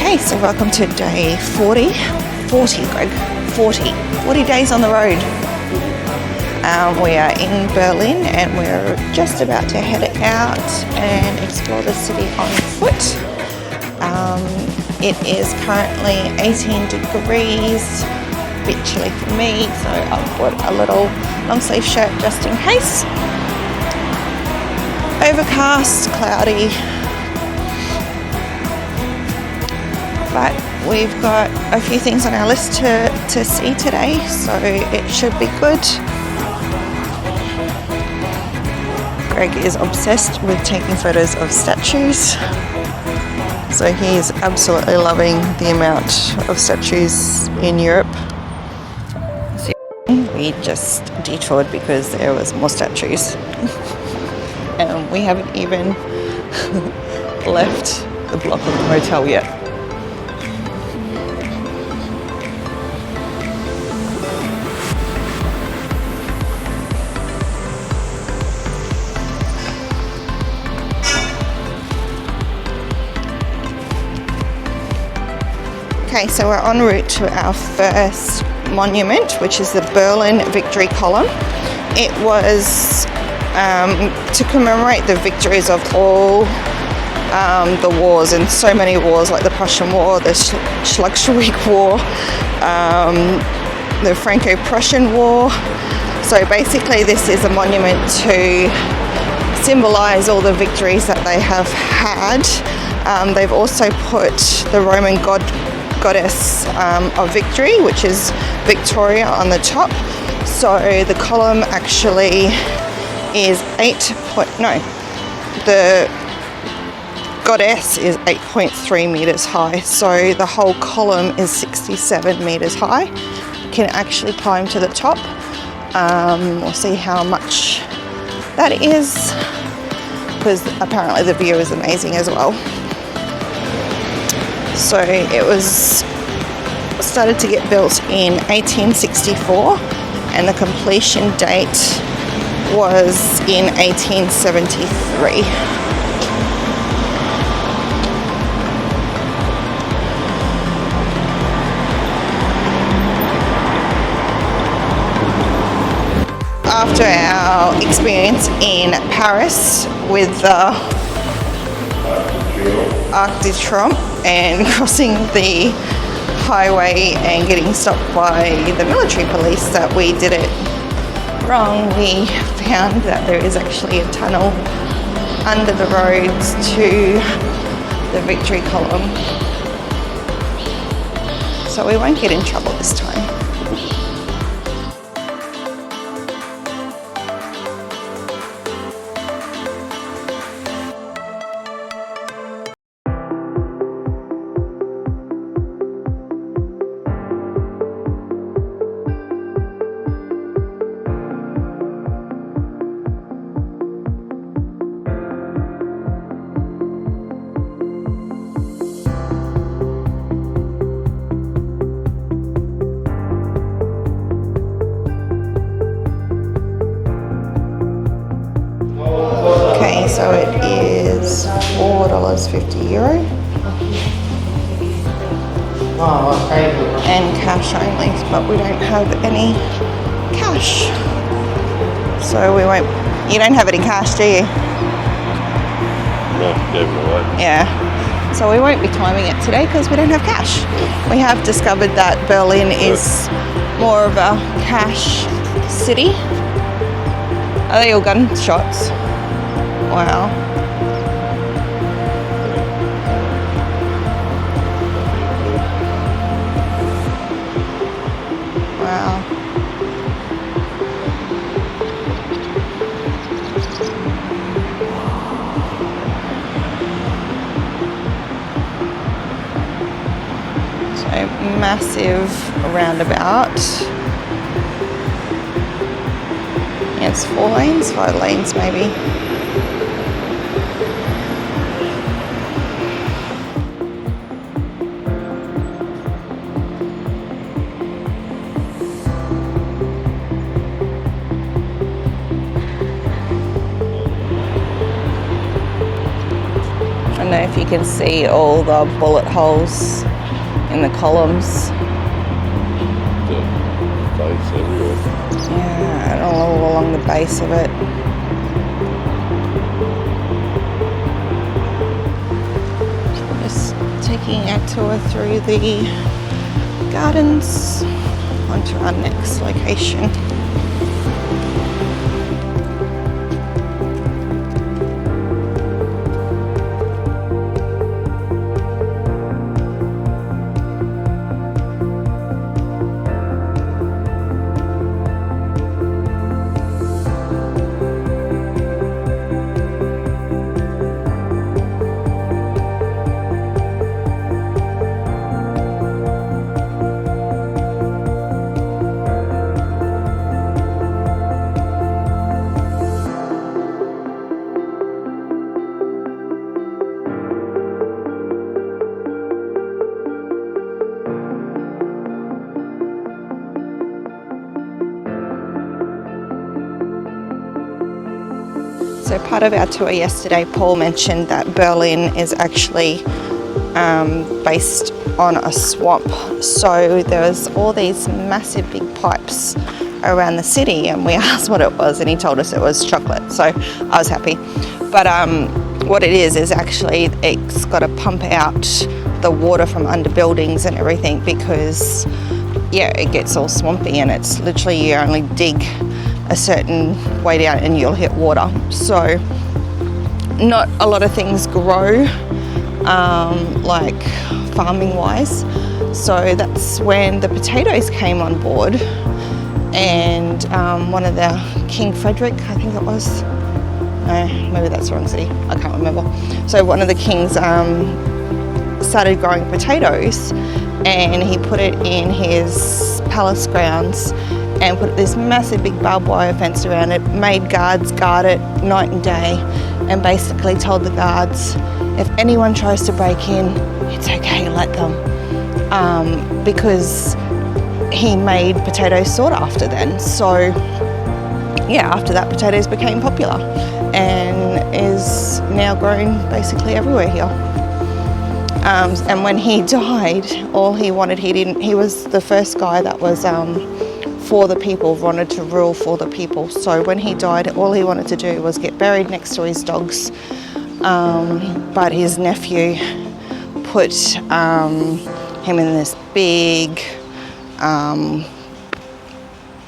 Okay, so welcome to day 40, Greg, 40 days on the road. We are in Berlin and we're just about to head out and explore the city on foot. It is currently 18 degrees, a bit chilly for me, so I've bought a little long sleeve shirt just in case. Overcast, cloudy, but we've got a few things on our list to see today, so it should be good. Greg is obsessed with taking photos of statues, so he's absolutely loving the amount of statues in Europe. So we just detoured because there was more statues. And we haven't even left the block of the motel yet. Okay, so we're en route to our first monument, which is the Berlin Victory Column. It was to commemorate the victories of all the wars, and so many wars, like the Prussian War, the Schleswig War, the Franco-Prussian War. So basically this is a monument to symbolize all the victories that they have had. They've also put the Roman goddess of victory, which is Victoria, on the top. So the column actually is the goddess is 8.3 meters high, so the whole column is 67 meters high. You can actually climb to the top. We'll see how much that is, because apparently the view is amazing as well. So it was started to get built in 1864, and the completion date was in 1873. After our experience in Paris with the Arc de Triomphe and crossing the highway and getting stopped by the military police that we did it wrong, we found that there is actually a tunnel under the roads to the Victory Column, so we won't get in trouble this time. So it is €4.50 and cash only, but we don't have any cash, so we won't. You don't have any cash, do you? No, gave it away. Yeah, so we won't be timing it today because we don't have cash. We have discovered that Berlin is more of a cash city. Are they all gunshots? Wow. Wow. So massive roundabout. Yeah, it's 4 lanes, 5 lanes maybe. if you can see all the bullet holes in the columns. The face everywhere. Yeah, and all along the base of it. Just taking a tour through the gardens onto our next location. So part of our tour yesterday, Paul mentioned that Berlin is actually based on a swamp. So there was all these massive big pipes around the city, and we asked what it was, and he told us it was chocolate. So I was happy. But what it is actually it's got to pump out the water from under buildings and everything, because yeah, it gets all swampy, and it's literally you only dig a certain way down and you'll hit water. So not a lot of things grow like farming wise. So that's when the potatoes came on board, and one of the King Frederick, I think it was, no, maybe that's the wrong city, I can't remember. So one of the kings started growing potatoes, and he put it in his palace grounds and put this massive big barbed wire fence around it, made guards guard it night and day, and basically told the guards, if anyone tries to break in, it's okay, let them. Because he made potatoes sought after then. So yeah, after that, potatoes became popular and is now grown basically everywhere here. And when he died, all he wanted, he was the first guy that was for the people, wanted to rule for the people. So when he died, all he wanted to do was get buried next to his dogs. But his nephew put him in this big, I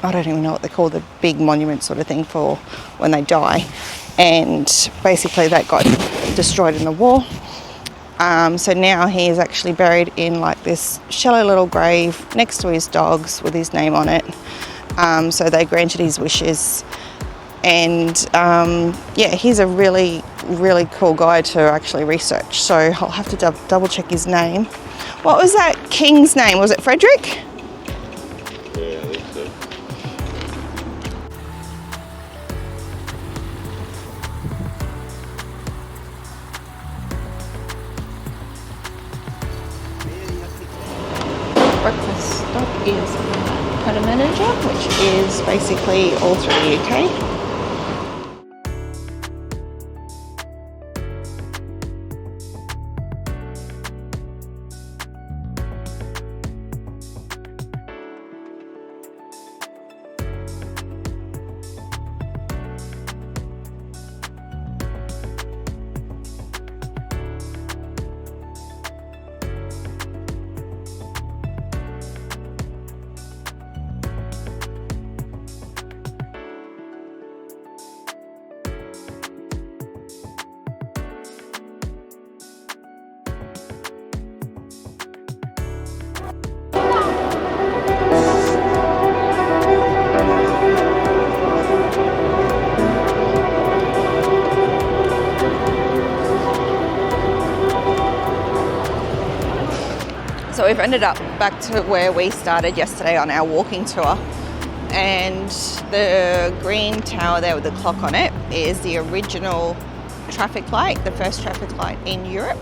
don't even know what they call the big monument sort of thing for when they die. And basically that got destroyed in the war. So now he is actually buried in like this shallow little grave next to his dogs with his name on it. So they granted his wishes, and yeah, he's a really, really cool guy to actually research. So I'll have to double check his name. What was that king's name? Was it Frederick? Yeah, I think so. Breakfast stop is Hotel Manager, which is basically all through the UK. So we've ended up back to where we started yesterday on our walking tour, and the green tower there with the clock on it is the original traffic light, the first traffic light in Europe.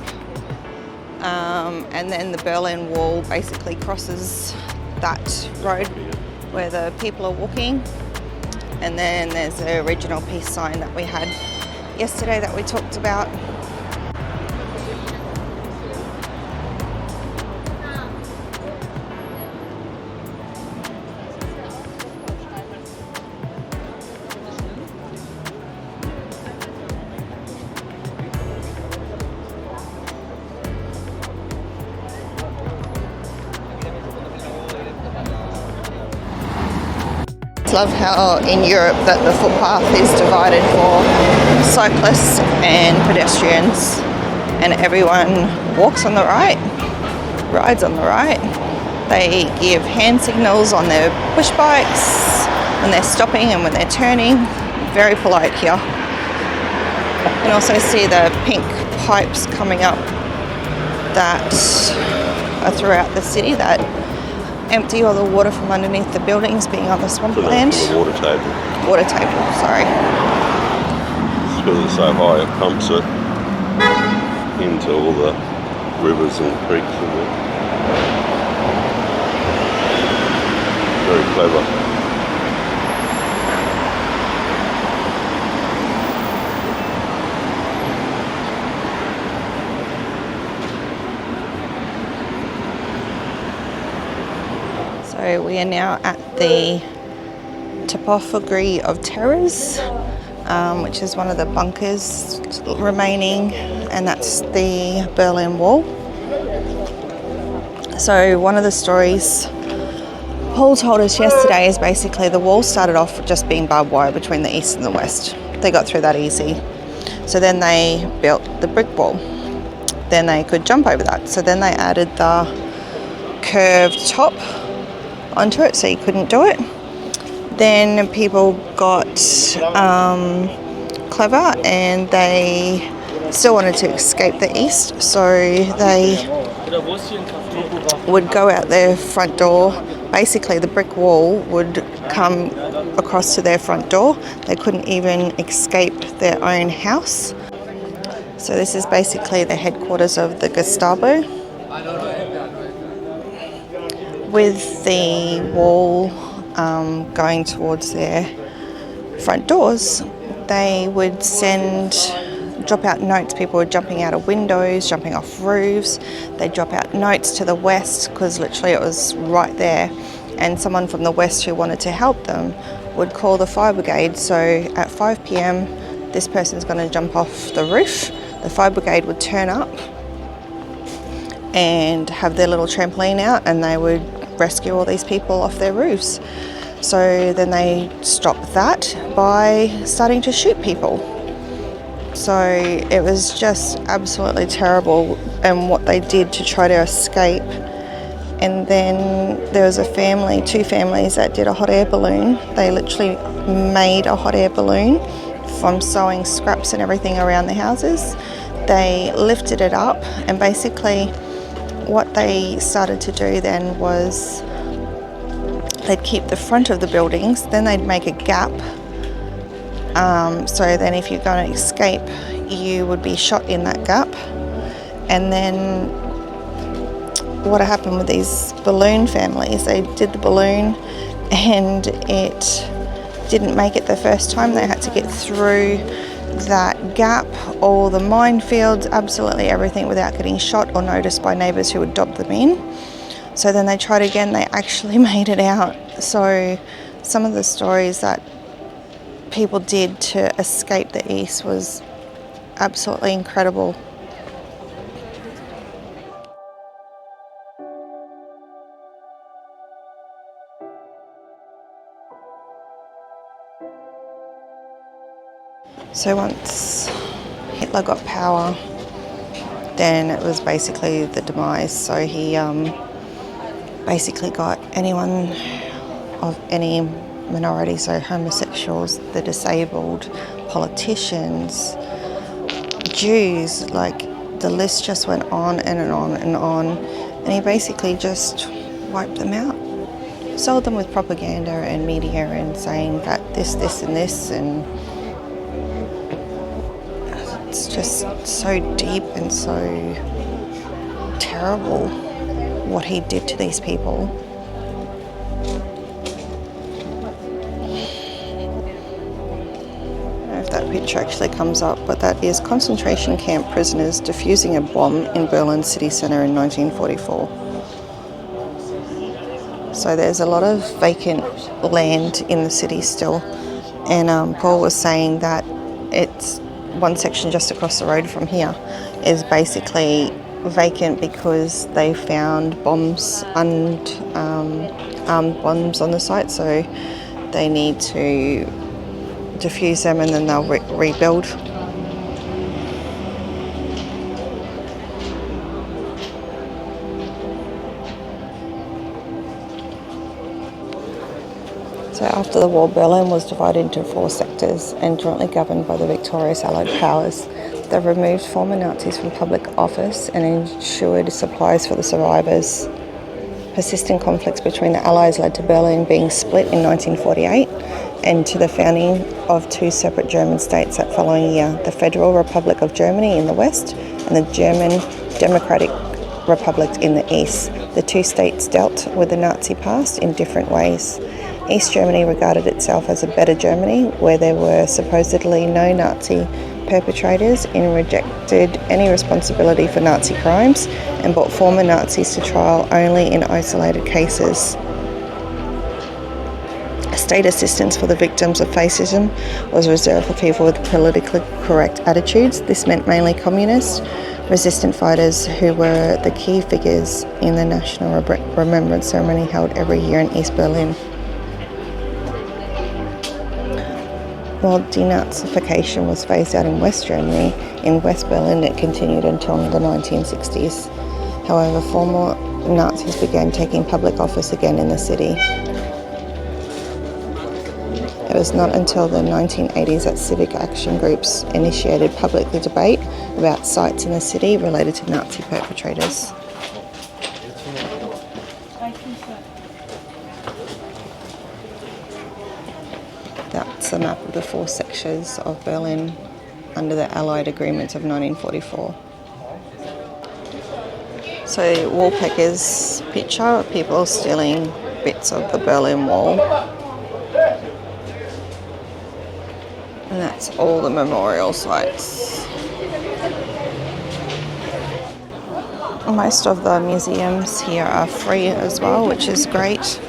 And then the Berlin Wall basically crosses that road where the people are walking. And then there's the original peace sign that we had yesterday that we talked about. I love how in Europe that the footpath is divided for cyclists and pedestrians, and everyone walks on the right, rides on the right. They give hand signals on their push bikes when they're stopping and when they're turning. Very polite here. You can also see the pink pipes coming up that are throughout the city that empty all the water from underneath the buildings, being on the swampland. The water table. Water table, sorry. Because it's so high, it pumps it into all the rivers and creeks in there. Very clever. So we are now at the Topographie of Terrors, which is one of the bunkers remaining, and that's the Berlin Wall. So one of the stories Paul told us yesterday is basically the wall started off just being barbed wire between the east and the west. They got through that easy. So then they built the brick wall. Then they could jump over that. So then they added the curved top onto it, so you couldn't do it. Then people got clever, and they still wanted to escape the east, so they would go out their front door. Basically the brick wall would come across to their front door. They couldn't even escape their own house. So this is basically the headquarters of the Gestapo. With the wall going towards their front doors, they would drop out notes. People were jumping out of windows, jumping off roofs. They'd drop out notes to the west, because literally it was right there, and someone from the west who wanted to help them would call the fire brigade. So at 5 p.m, this person's going to jump off the roof. The fire brigade would turn up and have their little trampoline out, and they would rescue all these people off their roofs. So then they stopped that by starting to shoot people. So it was just absolutely terrible, and what they did to try to escape. And then there was two families that did a hot air balloon. They literally made a hot air balloon from sewing scraps and everything around the houses. They lifted it up, and basically what they started to do then was they'd keep the front of the buildings, then they'd make a gap. So then if you're going to escape, you would be shot in that gap. And then what happened with these balloon families, they did the balloon and it didn't make it the first time. They had to get through that gap, all the minefields, absolutely everything, without getting shot or noticed by neighbours who would dob them in. So then they tried again, they actually made it out. So some of the stories that people did to escape the east was absolutely incredible. So once Hitler got power, then it was basically the demise. So he basically got anyone of any minority, so homosexuals, the disabled, politicians, Jews, like the list just went on and on and on, and he basically just wiped them out. Sold them with propaganda and media and saying that this and this, and it's just so deep and so terrible what he did to these people. I don't know if that picture actually comes up, but that is concentration camp prisoners defusing a bomb in Berlin city centre in 1944. So there's a lot of vacant land in the city still, and Paul was saying that it's one section just across the road from here is basically vacant because they found bombs, armed bombs on the site. So they need to defuse them and then they'll rebuild. So after the war, Berlin was divided into 4 sectors and jointly governed by the victorious Allied powers. They removed former Nazis from public office and ensured supplies for the survivors. Persistent conflicts between the Allies led to Berlin being split in 1948 and to the founding of 2 separate German states that following year, the Federal Republic of Germany in the west and the German Democratic Republic in the east. The 2 states dealt with the Nazi past in different ways. East Germany regarded itself as a better Germany, where there were supposedly no Nazi perpetrators and rejected any responsibility for Nazi crimes and brought former Nazis to trial only in isolated cases. State assistance for the victims of fascism was reserved for people with politically correct attitudes. This meant mainly communist resistant fighters who were the key figures in the National Remembrance Ceremony held every year in East Berlin. While denazification was phased out in West Germany, in West Berlin it continued until the 1960s. However, former Nazis began taking public office again in the city. It was not until the 1980s that civic action groups initiated public debate about sites in the city related to Nazi perpetrators. That's a map of the 4 sections of Berlin under the Allied Agreements of 1944. So Wallpecker's picture of people stealing bits of the Berlin Wall. And that's all the memorial sites. Most of the museums here are free as well, which is great.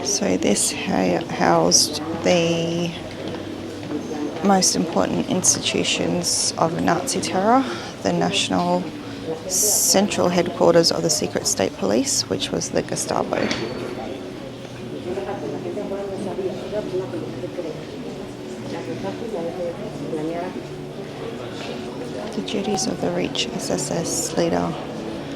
So this housed the most important institutions of Nazi terror, the National Central Headquarters of the Secret State Police, which was the Gestapo. The duties of the Reich SS leader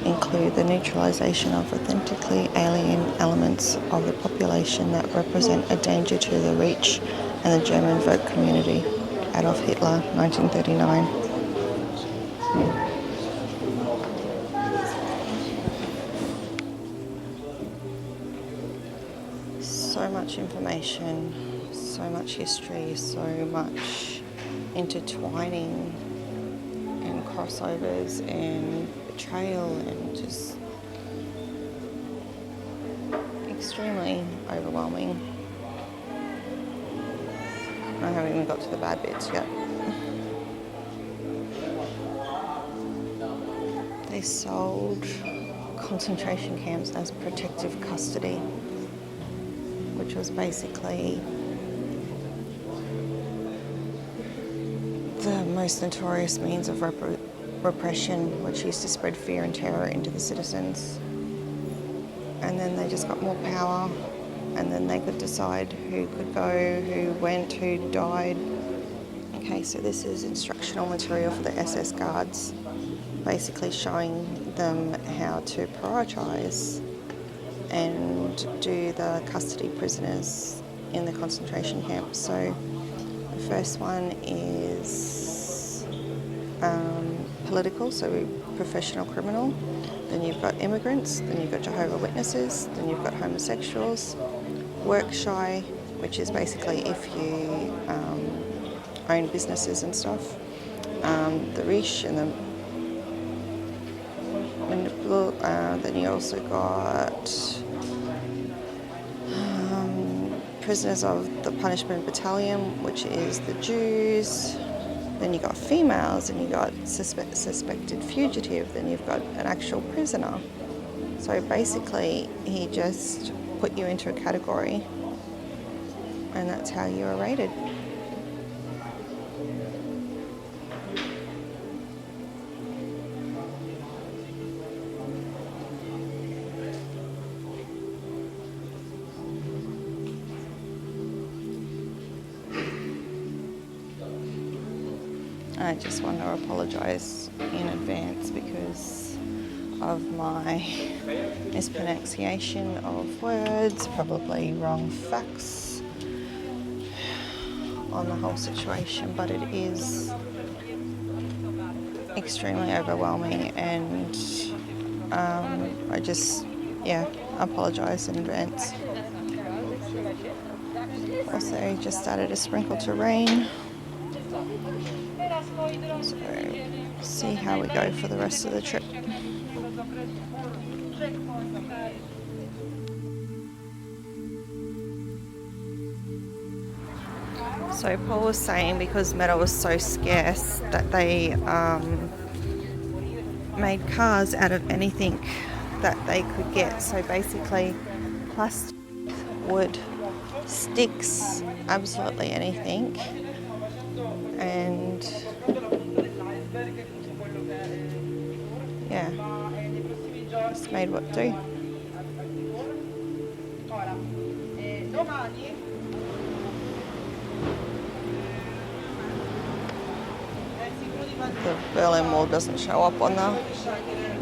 include the neutralization of authentically alien elements of the population that represent a danger to the Reich and the German Volk community. Adolf Hitler, 1939. So much information, so much history, so much intertwining and crossovers and betrayal and just extremely overwhelming. I haven't even got to the bad bits yet. They sold concentration camps as protective custody, which was basically the most notorious means of repression, which used to spread fear and terror into the citizens. And then they just got more power, and then they could decide who could go, who went, who died. Okay, so this is instructional material for the SS guards, basically showing them how to prioritise and do the custody prisoners in the concentration camps. So the first one is political, so professional criminal. Then you've got immigrants, then you've got Jehovah's Witnesses, then you've got homosexuals, work shy, which is basically if you own businesses and stuff, the rich and the manipulable. Then you also got prisoners of the punishment battalion, which is the Jews. Then you got females, and you got suspected fugitive, then you've got an actual prisoner. So basically he just put you into a category and that's how you are rated. I just want to apologise in advance because of my mispronunciation of words, probably wrong facts on the whole situation, but it is extremely overwhelming, and I just, apologise in advance. Also, just started to sprinkle to rain. So, see how we go for the rest of the trip. So Paul was saying because metal was so scarce that they made cars out of anything that they could get. So basically plastic, wood, sticks, absolutely anything. And yeah, just made what do. The Berlin Wall doesn't show up on the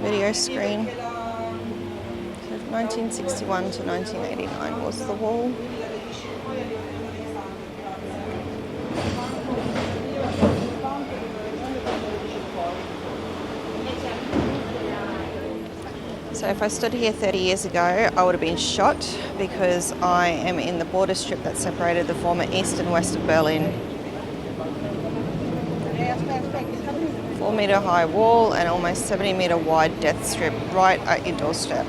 video screen. So 1961 to 1989 was the wall. So if I stood here 30 years ago, I would have been shot because I am in the border strip that separated the former east and west of Berlin. 4-metre high wall and almost 70-metre wide death strip right at your doorstep.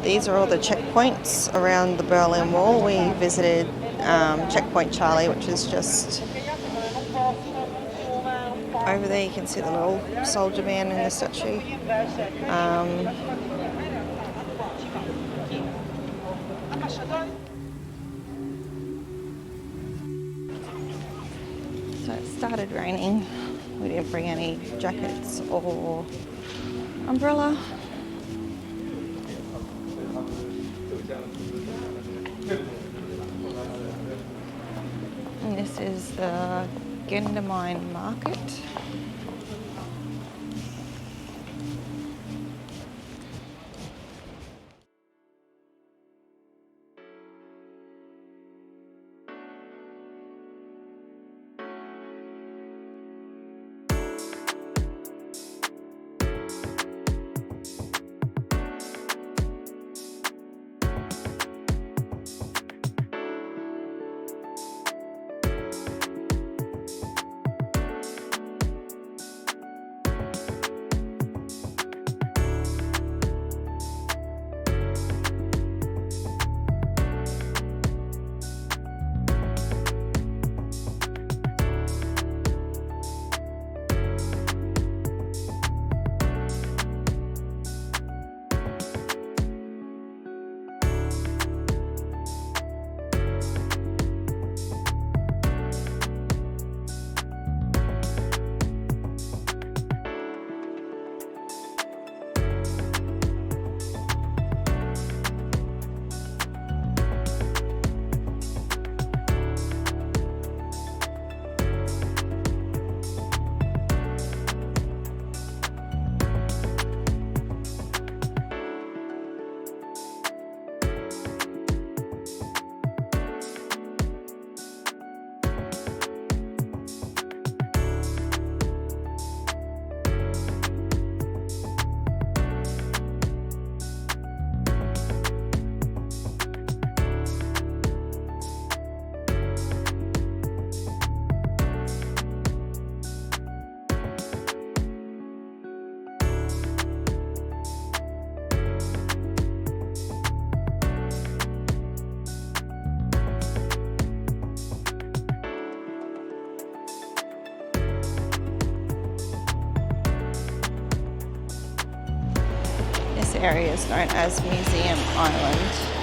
These are all the checkpoints around the Berlin Wall. We visited Checkpoint Charlie, which is just over there. You can see the little soldier man in the statue. So it started raining. We didn't bring any jackets or umbrella. And this is the Gendarmenmarkt. area is known as Museum Island.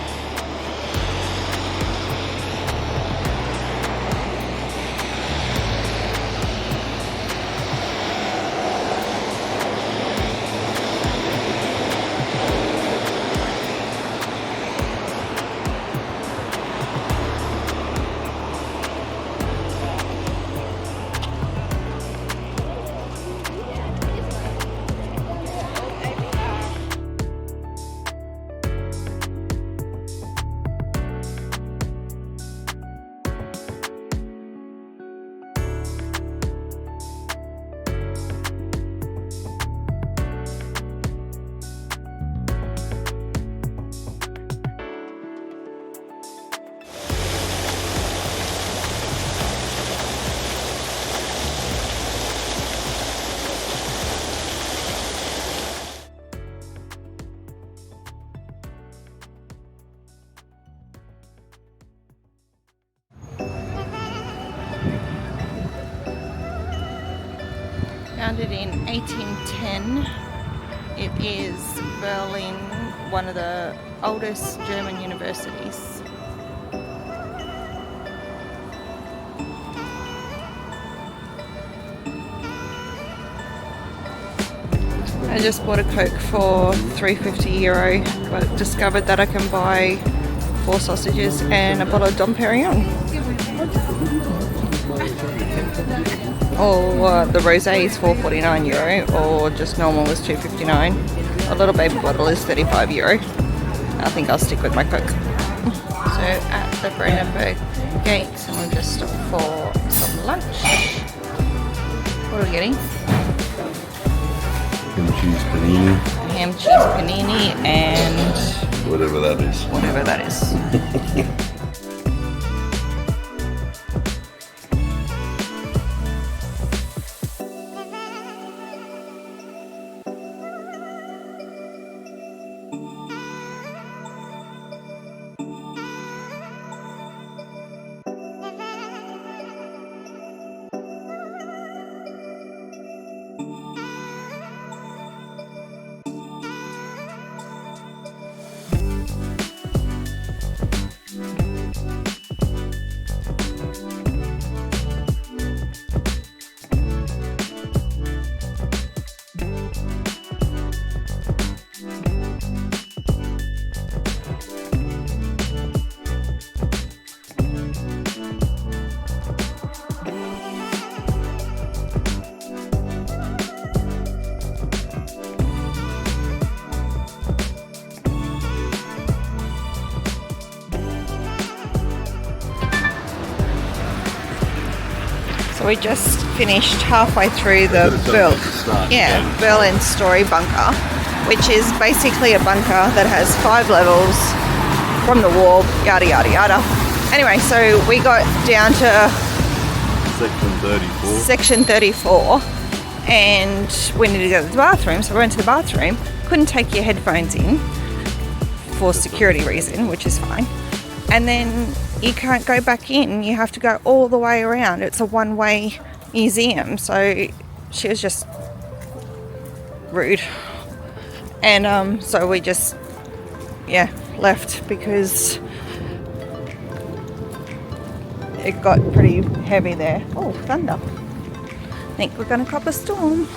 Founded in 1810, it is Berlin, one of the oldest German universities. I just bought a Coke for €3.50, but discovered that I can buy 4 sausages and a bottle of Dom Perignon. Or the rosé is €4.49, or just normal is $2.59. A little baby bottle is €35. I think I'll stick with my Coke. So at the Brandenburg Gate, and we've just stopped for some lunch. What are we getting? Ham cheese panini. Ham cheese panini and Whatever that is. whatever that is. We just finished halfway through the Berlin Story bunker, which is basically a bunker that has 5 levels from the wall, yada yada yada. Anyway, so we got down to section 34 and we needed to go to the bathroom, so we went to the bathroom. Couldn't take your headphones in for security reason, which is fine. And then you can't go back in, you have to go all the way around. It's a one-way museum, so she was just rude. And so we just left because it got pretty heavy there. Oh, thunder. I think we're gonna cop a storm.